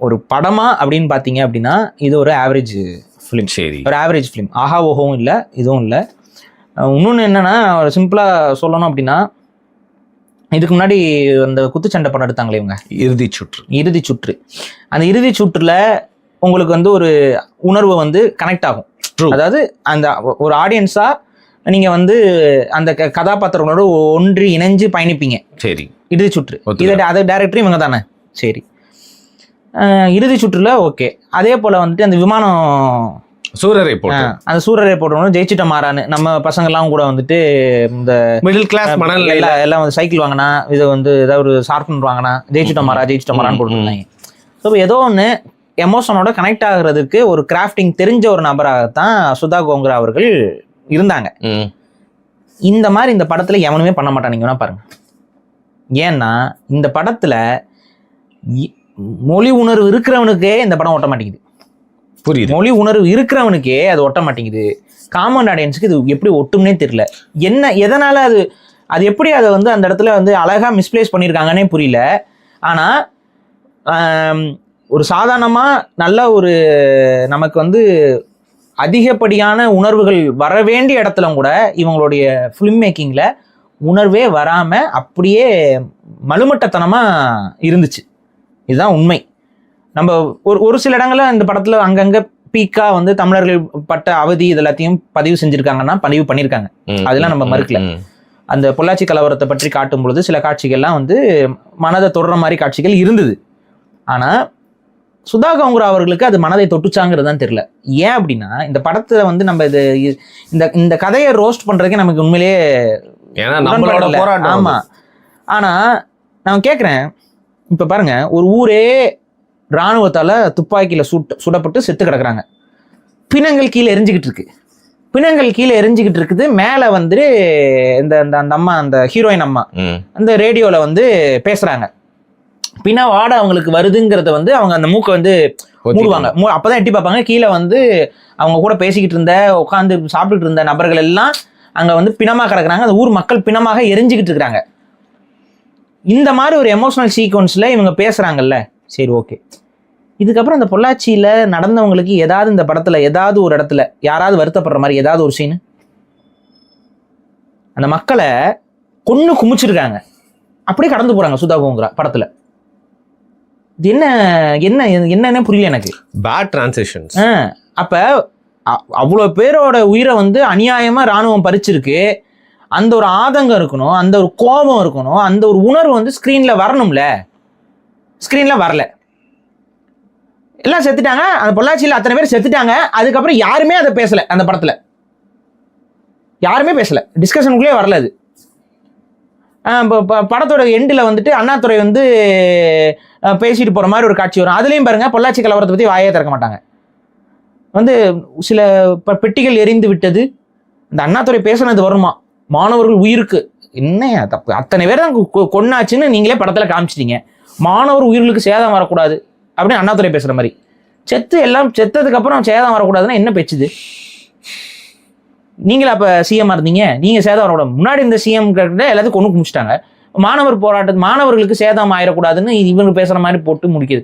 ஒரு படமா அப்படின்னு பார்த்தீங்க அப்படின்னா இது ஒரு ஆவரேஜ் ஃபிலிம். சரி, ஒரு ஆவரேஜ் ஃபிலிம். ஆஹா ஓஹோவும் இல்லை, இதுவும் இல்லை. இன்னொன்று என்னென்னா, சிம்பிளாக சொல்லணும் அப்படின்னா, இதுக்கு முன்னாடி அந்த குத்துச்சண்டை படம் எடுத்தாங்களே இவங்க, இறுதி சுற்று. அந்த இறுதி சுற்றுல உங்களுக்கு வந்து ஒரு உணர்வு வந்து கனெக்ட் ஆகும். அதாவது அந்த ஒரு ஆடியன்ஸா நீங்க வந்து அந்த கதாபாத்திரங்களோட ஒன்றி இணைஞ்சு பயணிப்பீங்க. சரி, இறுதி சுற்று. அது டைரக்டர் இவங்க தானே. சரி, இறுதி சுற்றுல ஓகே. அதே போல வந்துட்டு அந்த விமானம் சூரரை போட்டு, அந்த சூரரை போட்டவங்க ஜெயிச்சிட்ட மாறான்னு நம்ம பசங்கள்லாம் கூட வந்துட்டு இந்த மிடில் கிளாஸ் மனநிலை எல்லாம் வந்து சைக்கிள் வாங்கினா, இது வந்து ஏதாவது ஒரு ஷார்ப்னர் வாங்கினா ஜெயிச்சிட்ட மாறான்னு போட்டுருந்தாங்க. ஸோ ஏதோ ஒன்று எமோஷனோட கனெக்ட் ஆகுறதுக்கு ஒரு கிராஃப்டிங் தெரிஞ்ச ஒரு நபராகத்தான் சுதா கோங்கரா அவர்கள் இருந்தாங்க. இந்த மாதிரி இந்த படத்துல எவனுமே பண்ண மாட்டான். நீங்க வேணா பாருங்க. ஏன்னா இந்த படத்துல மொழி உணர்வு இருக்கிறவனுக்கே இந்த படம் ஒட்ட மாட்டேங்குது. புரியுது. மொழி உணர்வு இருக்கிறவனுக்கே அது ஒட்ட மாட்டேங்குது. காமன் ஆடியன்ஸுக்கு இது எப்படி ஒட்டும்னே தெரியல. என்ன எதனால அது எப்படி அதை வந்து அந்த இடத்துல வந்து அழகா மிஸ்பிளேஸ் பண்ணியிருக்காங்கன்னே புரியல. ஆனா ஒரு சாதாரணமா நல்ல ஒரு நமக்கு வந்து அதிகப்படியான உணர்வுகள் வர வேண்டிய இடத்துல கூட இவங்களுடைய ஃபிலிம் மேக்கிங்ல உணர்வே வராம அப்படியே மலுமட்டத்தனமா இருந்துச்சு. இதுதான் உண்மை. நம்ம ஒரு சில இடங்கள்ல இந்த படத்துல அங்கங்க பீக்கா வந்து தமிழர்கள் பட்ட அவதி இது எல்லாத்தையும் பதிவு செஞ்சிருக்காங்கன்னா பதிவு பண்ணியிருக்காங்க. அதெல்லாம் நம்ம மறுக்கல. அந்த பொள்ளாச்சி கலவரத்தை பற்றி காட்டும் பொழுது சில காட்சிகள்லாம் வந்து மனதை தொடுற மாதிரி காட்சிகள் இருந்தது. ஆனா சுதா கோங்கரா அவர்களுக்கு அது மனதை தொட்டுச்சாங்கிறது தான் தெரியல. ஏன் அப்படின்னா இந்த படத்துல வந்து நம்ம இந்த கதையை ரோஸ்ட் பண்றதுக்கே நமக்கு உண்மையிலேயே ஆமா. ஆனா நான் கேட்கிறேன், இப்ப பாருங்க, ஒரு ஊரே இராணுவத்தால துப்பாக்கியில சுடப்பட்டு செத்து கிடக்குறாங்க. பிணங்கள் கீழே எரிஞ்சுக்கிட்டு இருக்குது. மேல வந்து அந்த அம்மா, அந்த ஹீரோயின் அம்மா அந்த ரேடியோல வந்து பேசுறாங்க. பின்ன வாட அவங்களுக்கு வருதுங்கிறத வந்து அவங்க அந்த மூக்கை வந்து மூடுவாங்க. அப்பதான் எட்டி பார்ப்பாங்க. கீழே வந்து அவங்க கூட பேசிக்கிட்டு இருந்த, உட்காந்து சாப்பிட்டுட்டு இருந்த நபர்கள் எல்லாம் அங்க வந்து பிணமா கிடக்குறாங்க. அந்த ஊர் மக்கள் பிணமாக எரிஞ்சுக்கிட்டு இருக்கிறாங்க. இந்த மாதிரி ஒரு எமோஷனல் சீக்வன்ஸ்ல இவங்க பேசுறாங்கல்ல. சரி, ஓகே. இதுக்கப்புறம் இந்த பொள்ளாச்சியில நடந்தவங்களுக்கு ஏதாவது இந்த படத்துல ஏதாவது ஒரு இடத்துல யாராவது வருத்தப்படுற மாதிரி ஏதாவது ஒரு சீனு, அந்த மக்களை கொன்னு குமிச்சிருக்காங்க, அப்படியே கடந்து போறாங்க சுதா கோங்கரா படத்துல. இது என்னன்னு புரியல எனக்கு. Bad transitions. அப்ப அவ்வளவு பேரோட உயிரை வந்து அநியாயமா ராணுவம் பறிச்சிருக்கு. அந்த ஒரு ஆதங்கம் இருக்கணும், அந்த ஒரு கோபம் இருக்கணும், அந்த ஒரு உணர்வு வந்து ஸ்கிரீன்ல வரணும்ல. ஸ்கிரீன்ல வரல. எல்லாம் செத்துட்டாங்க. அந்த பொள்ளாச்சியில் அத்தனை பேர் செத்துட்டாங்க. அதுக்கப்புறம் யாருமே அதை பேசல. அந்த படத்துல யாருமே பேசல. டிஸ்கஷனுக்குள்ளே வரல. அது படத்தோட எண்டில் வந்துட்டு அண்ணாதுரை வந்து பேசிட்டு போற மாதிரி ஒரு காட்சி வரும். அதுலயும் பாருங்க, பொள்ளாச்சி கலவரத்தை பத்தி வாயே திறக்க மாட்டாங்க. வந்து சில பெட்டிகள் எரிந்து விட்டது, இந்த அண்ணாதுரை பேசுனது வருமா, மாணவர்கள் உயிருக்கு என்ன தப்பு, அத்தனை பேர் தான் கொன்னாச்சுன்னு நீங்களே படத்துல காமிச்சிட்டீங்க. மாணவர் உயிர்களுக்கு சேதம் வரக்கூடாது அப்படின்னு அண்ணாதுரை பேசுற மாதிரி. எல்லாம் செத்ததுக்கு அப்புறம் சேதம் வரக்கூடாதுன்னா என்ன பேச்சுது? நீங்களா அப்ப சிஎம் இருந்தீங்க, நீங்க சேதம் வரக்கூடாது. முன்னாடி இந்த சிஎம் எல்லாத்தையும் கொண்டு குமிச்சிட்டாங்க. மாணவர்களுக்கு சேதம் ஆயிடக்கூடாதுன்னு இவங்க பேசுற மாதிரி போட்டு முடிக்குது.